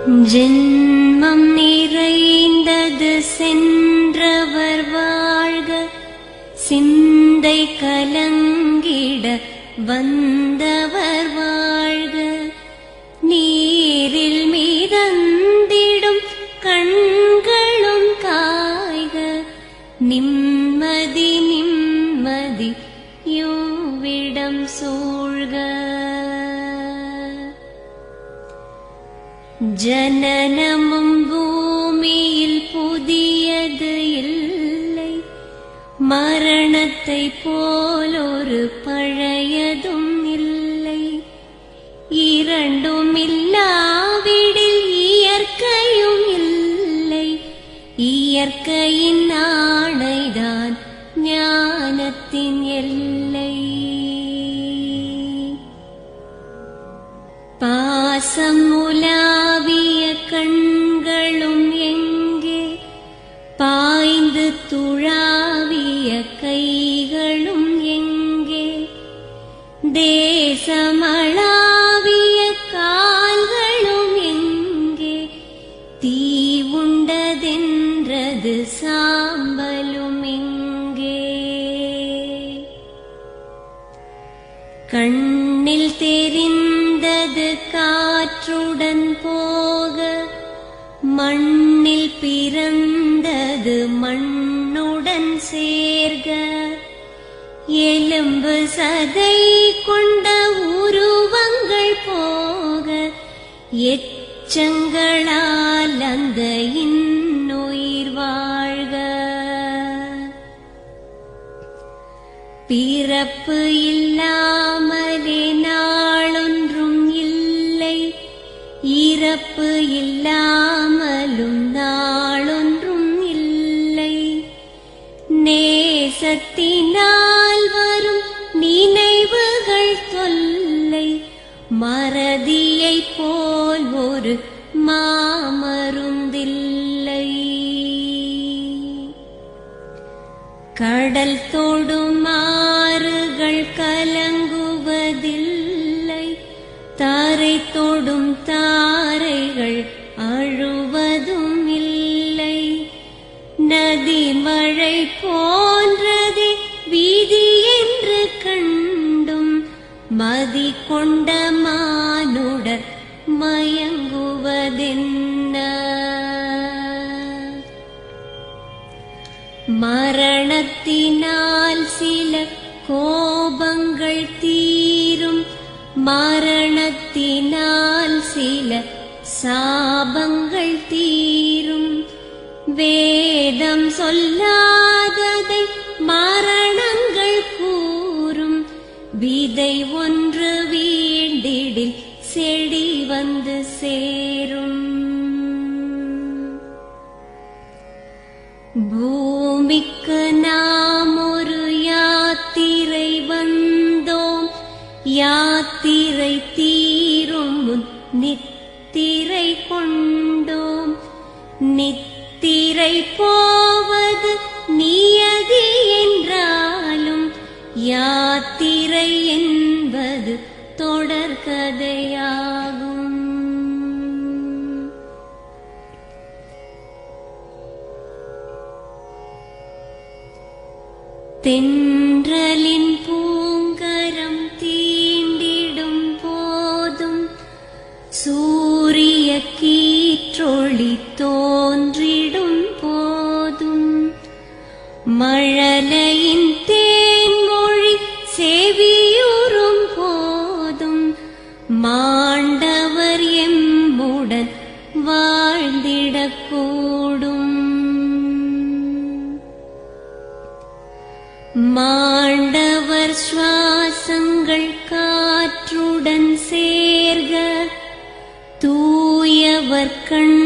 ஜென்மம் நிறைந்தது சென்றவர் வாழ்க, சிந்தை கலங்கிட வந்தவர் வாழ்க. நீரில் மிதந்திடும் கண்களும் காய்க, நிம்மதி நிம்மதி யோவிடம் சூழ்க. ஜனனமும் பூமியில் புதியது இல்லை, மரணத்தை போலொரு பழையதும் இல்லை. இரண்டும் இல்லாவிடில் இயற்கையும் இல்லை, இயற்கையின் ஆணைதான் ஞானத்தின் எல்லை. பாசம் உலாவிய கண்களும் எங்கே, பாய்ந்து துழாவிய கைகளும் எங்கே, தேசமளாவிய கால்களும் எங்கே, தீ உண்டதென்றது சாம்பலும் எங்கே. கண்ணில் தெரிந்தது காற்றுடன் போக, மண்ணில் பிறந்தது மண்ணுடன் சேர்க. எலும்பு சதை கொண்ட உருவங்கள் போக, எச்சங்களால் அந்த இன்னுயிர் வாழ்க. பிறப்பு இல்லாமலே நாளொன்றும் இல்லை, இறப்பு இல்லாமலும் நாளொன்றும் இல்லை. நேசத்தினால் வரும் நினைவுகள் தொல்லை, மறதியைப் போல் ஒரு மாமருந்தில்லை. கடல் தொடும் ஆறுகள் கலங்குவதில்லை, தாரை தொடும் தாரைகள் அழுவதும் இல்லை. நதி மழை போன்றதே வீதி என்று கண்டும், மதி கொண்ட மானுடர் மயங்குவதென்ன. மரணத்தினால் சில கோபங்கள் தீரும், மரணத்தினால் சில சாபங்கள் தீரும். வேதம் சொல்லாததை மரணங்கள் கூறும், விதை ஒன்று வீண்டிடில் செடி வந்து சேரும். பூமிக்கு நாம் ஒரு யாத்திரை வந்தோம், யாத்திரை தீரும் முன் நித்திரை கொண்டோம். நித்திரை போவது நியதி என்றாலும், யாத்திரை என்பது தொடர்கதையாகும். தென்றலின் பூங்கரம் தீண்டிடும் போதும், சூரிய கீற்றொளி தோன்றிடும் போதும், மழலையின் தேன்மொழி செவியுறும் போதும், மாண்டவர் எம்முடன் வாழ்ந்திடக்கூடும். மாண்டவர் சுவாசங்கள் காற்றுடன் சேர்க, தூயவர் கண்